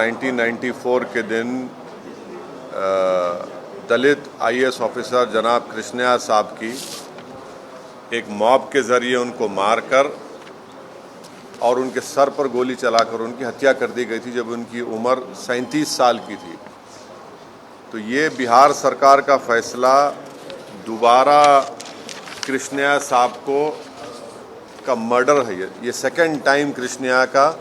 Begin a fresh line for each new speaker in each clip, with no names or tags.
1994 के दिन दलित IAS officer जनाब कृष्णया साहब की एक मॉब के ज़रिए उनको मारकर और उनके सर पर गोली चलाकर उनकी हत्या कर दी गई थी जब उनकी उम्र 37 साल की थी। तो ये बिहार सरकार का फैसला दोबारा कृष्णया साहब का मर्डर है। ये सेकंड टाइम कृष्णया का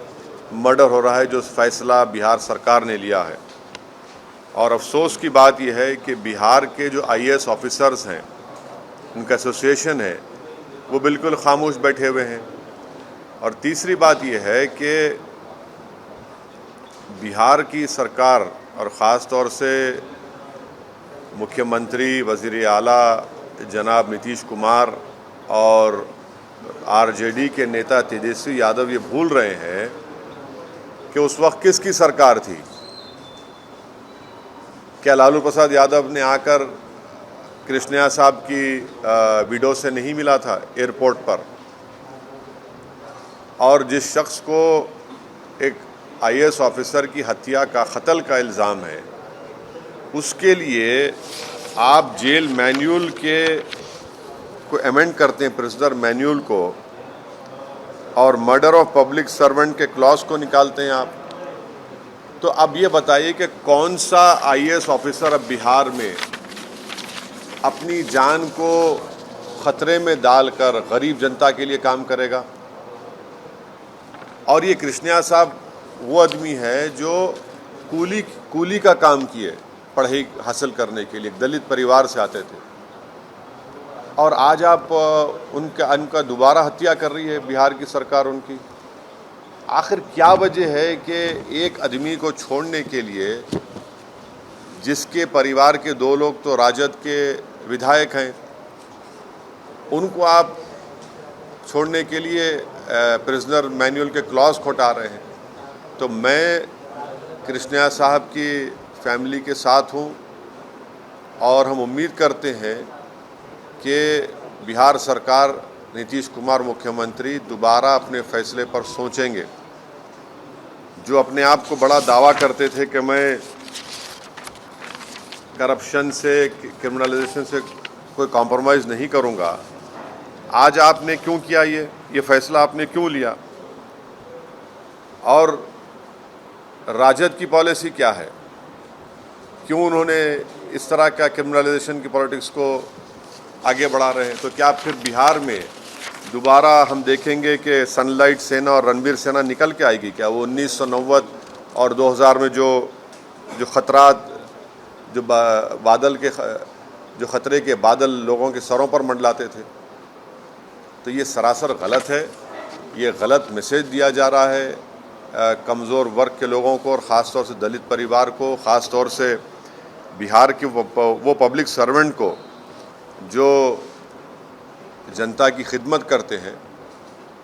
मर्डर हो रहा है जो फैसला बिहार सरकार ने लिया है। और अफसोस की बात यह है कि बिहार के जो आईएएस ऑफिसर्स हैं, उनका एसोसिएशन है, वो बिल्कुल खामोश बैठे हुए हैं। और तीसरी बात यह है कि बिहार की सरकार और ख़ास तौर से मुख्यमंत्री वज़ीर आला जनाब नीतीश कुमार और आरजेडी के नेता तेजस्वी यादव ये भूल रहे हैं कि उस वक्त किसकी सरकार थी। क्या लालू प्रसाद यादव ने आकर कृष्णया साहब की विडो से नहीं मिला था एयरपोर्ट पर? और जिस शख्स को एक आईएएस ऑफिसर की हत्या का कत्ल का इल्ज़ाम है, उसके लिए आप जेल मैन्यूल को अमेंड करते हैं, प्रिजनर मैन्यूल को, और मर्डर ऑफ पब्लिक सर्वेंट के क्लॉज को निकालते हैं आप। तो अब ये बताइए कि कौन सा आईएएस ऑफिसर अब बिहार में अपनी जान को खतरे में डालकर गरीब जनता के लिए काम करेगा? और ये कृष्णया साहब वो आदमी है जो कूली का काम किए पढ़ाई हासिल करने के लिए, दलित परिवार से आते थे, और आज आप उनका दोबारा हत्या कर रही है बिहार की सरकार उनकी। आखिर क्या वजह है कि एक आदमी को छोड़ने के लिए, जिसके परिवार के 2 लोग तो राजद के विधायक हैं, उनको आप छोड़ने के लिए प्रिजनर मैन्यूल के क्लॉज खोटा रहे हैं? तो मैं कृष्णया साहब की फैमिली के साथ हूँ और हम उम्मीद करते हैं कि बिहार सरकार, नीतीश कुमार मुख्यमंत्री दोबारा अपने फैसले पर सोचेंगे। जो अपने आप को बड़ा दावा करते थे कि मैं करप्शन से, क्रिमिनलाइजेशन से कोई कॉम्प्रोमाइज़ नहीं करूंगा, आज आपने क्यों किया? ये फैसला आपने क्यों लिया? और राजद की पॉलिसी क्या है? क्यों उन्होंने इस तरह का क्रिमिनलाइजेशन की पॉलिटिक्स को आगे बढ़ा रहे हैं? तो क्या फिर बिहार में दोबारा हम देखेंगे कि सनलाइट सेना और रणबीर सेना निकल के आएगी क्या? वो 1990 और 2000 में जो खतरात, जो बादल के, जो खतरे के बादल लोगों के सरों पर मंडलाते थे, तो ये सरासर गलत है। ये गलत मैसेज दिया जा रहा है कमज़ोर वर्ग के लोगों को, और ख़ास तौर से दलित परिवार को, ख़ास तौर से बिहार के वो पब्लिक सर्वेंट को जो जनता की खिदमत करते हैं।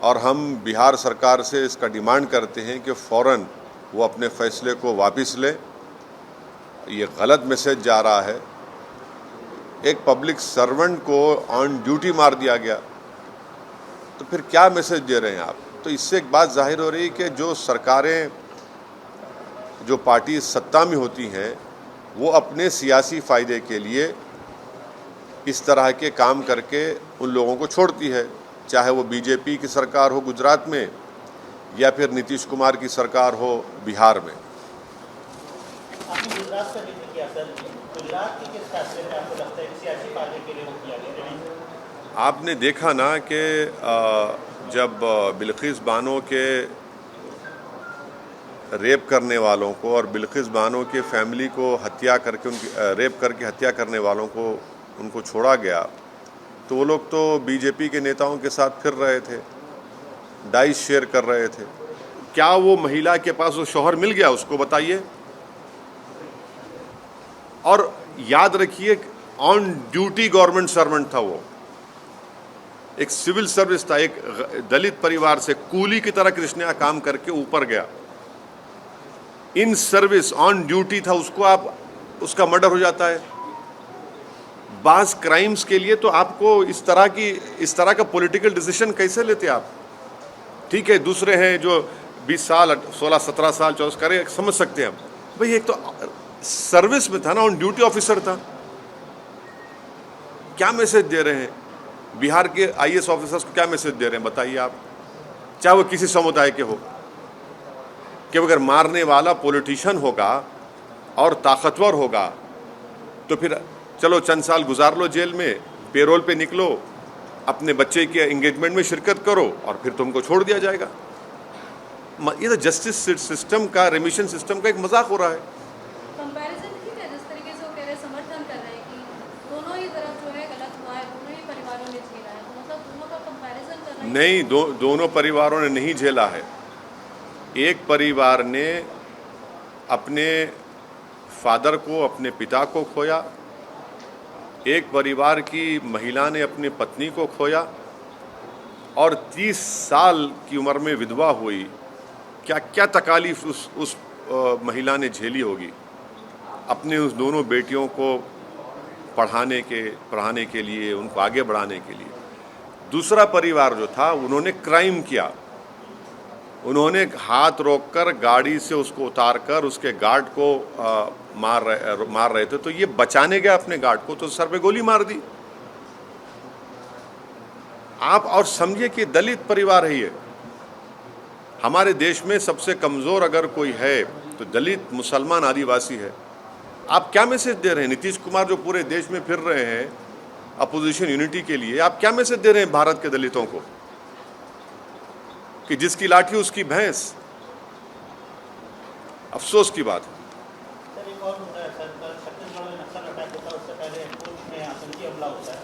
और हम बिहार सरकार से इसका डिमांड करते हैं कि फ़ौरन वो अपने फ़ैसले को वापस ले। ये गलत मैसेज जा रहा है। एक पब्लिक सर्वेंट को ऑन ड्यूटी मार दिया गया, तो फिर क्या मैसेज दे रहे हैं आप? तो इससे एक बात जाहिर हो रही है कि जो सरकारें, जो पार्टी सत्ता में होती हैं, वो अपने सियासी फ़ायदे के लिए इस तरह के काम करके उन लोगों को छोड़ती है, चाहे वो बीजेपी की सरकार हो गुजरात में या फिर नीतीश कुमार की सरकार हो बिहार में।
आपने गुजरात का जिक्र किया सर, गुजरात के किस फैसले में आपको लगता है कि सियासी फायदे के लिए वो किया गया?
आपने देखा ना कि जब बिल्किस बानो के रेप करने वालों को और बिल्किस बानो के फैमिली को हत्या करके, उनकी रेप करके हत्या करने वालों को उनको छोड़ा गया, तो वो लोग तो बीजेपी के नेताओं के साथ फिर रहे थे, डाइस शेयर कर रहे थे। क्या वो महिला के पास वो शौहर मिल गया? उसको बताइए। और याद रखिए, ऑन ड्यूटी गवर्नमेंट सर्वेंट था वो, एक सिविल सर्विस था, एक दलित परिवार से कूली की तरह कृष्णया काम करके ऊपर गया, इन सर्विस ऑन ड्यूटी था, उसको आप, उसका मर्डर हो जाता है। बास क्राइम्स के लिए तो आपको इस तरह का पॉलिटिकल डिसीजन कैसे लेते आप? ठीक है, दूसरे हैं जो 20 साल 16 17 साल 24 करे, समझ सकते हैं हम। भाई एक तो सर्विस में था ना, ऑन ड्यूटी ऑफिसर था, क्या मैसेज दे रहे हैं बिहार के आईएएस ऑफिसर्स को? क्या मैसेज दे रहे हैं बताइए आप, चाहे वो किसी समुदाय के हो, कि अगर मारने वाला पॉलिटिशियन होगा और ताकतवर होगा तो फिर चलो चंद साल गुजार लो जेल में, पेरोल पे निकलो, अपने बच्चे के एंगेजमेंट में शिरकत करो और फिर तुमको छोड़ दिया जाएगा। ये तो जस्टिस सिस्टम का, रेमिशन सिस्टम का एक मजाक हो रहा है।
कंपैरिजन ठीक है, जिस तरीके से वो कह रहे हैं, समर्थन कर रहे हैं कि दोनों ही तरफ जो है गलत हुआ है, दोनों ही परिवारों ने झेला है, तो मतलब दोनों का कंपैरिजन कर रहे हैं।
नहीं, दोनों परिवारों ने नहीं झेला है। एक परिवार ने अपने फादर को, अपने पिता को खोया, एक परिवार की महिला ने अपनी पत्नी को खोया और 30 साल की उम्र में विधवा हुई। क्या क्या तकालीफ उस महिला ने झेली होगी अपने उस दोनों बेटियों को पढ़ाने के लिए, उनको आगे बढ़ाने के लिए। दूसरा परिवार जो था, उन्होंने क्राइम किया, उन्होंने हाथ रोककर गाड़ी से उसको उतारकर उसके गार्ड को मार रहे थे, तो ये बचाने गया अपने गार्ड को तो सर पे गोली मार दी। आप और समझिए कि दलित परिवार है ये। हमारे देश में सबसे कमजोर अगर कोई है तो दलित, मुसलमान, आदिवासी है। आप क्या मैसेज दे रहे हैं? नीतीश कुमार जो पूरे देश में फिर रहे हैं अपोजिशन यूनिटी के लिए, आप क्या मैसेज दे रहे हैं भारत के दलितों को कि जिसकी लाठी उसकी भैंस? अफसोस की बात है।
सर एक और मुद्दा है सर, छत्तीसगढ़ में नक्सल अटैक होता है, उससे पहले पुंछ में आतंकी हमला होता है,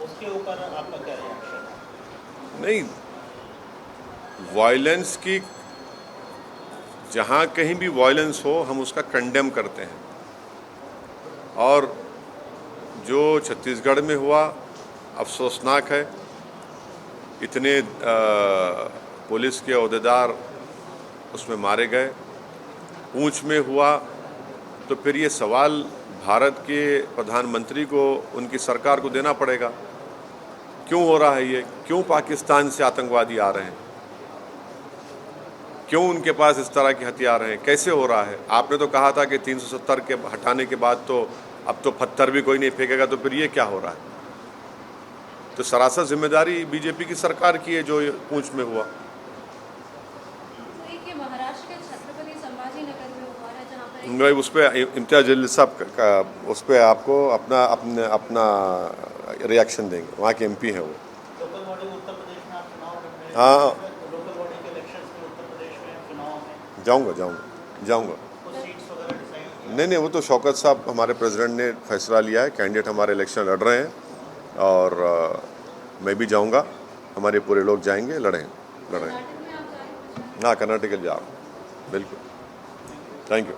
उसके ऊपर आपका क्या रिएक्शन है?
नहीं, वायलेंस की, जहाँ कहीं भी वायलेंस हो हम उसका कंडेम करते हैं, और जो छत्तीसगढ़ में हुआ अफसोसनाक है। इतने पुलिस के ओहदेदार उसमें मारे गए। पूंछ में हुआ तो फिर ये सवाल भारत के प्रधानमंत्री को, उनकी सरकार को देना पड़ेगा, क्यों हो रहा है ये? क्यों पाकिस्तान से आतंकवादी आ रहे हैं? क्यों उनके पास इस तरह के हथियार हैं? कैसे हो रहा है? आपने तो कहा था कि 370 के हटाने के बाद तो अब तो पत्थर भी कोई नहीं फेंकेगा, तो फिर ये क्या हो रहा है? तो सरासर जिम्मेदारी बीजेपी की सरकार की है जो पूंछ में हुआ।
तो एक ये महाराष्ट्र के छत्रपति संभाजी नगर में हुआ है, जहाँ पर
मैं उस पर इम्तियाज जलील साहब का उस पर आपको अपना रिएक्शन देंगे, वहाँ के एमपी हैं वो।
लोकल बॉडी उत्तर प्रदेश में आप चुनाव लड़ रहे हैं,
हाँ,
लोकल बॉडी के इलेक्शंस में उत्तर प्रदेश में चुनाव में
जाऊँगा।
कुछ सीट्स वगैरह डिसाइड?
नहीं, वो तो शौकत साहब हमारे प्रेसिडेंट ने फैसला लिया है, कैंडिडेट हमारे इलेक्शन लड़ रहे हैं, और मैं भी जाऊंगा, हमारे पूरे लोग जाएंगे, लड़ेंगे।
कर्नाटक में आप जा रहे हैं?
हाँ, कर्नाटक के जाओ, बिल्कुल। Thank you.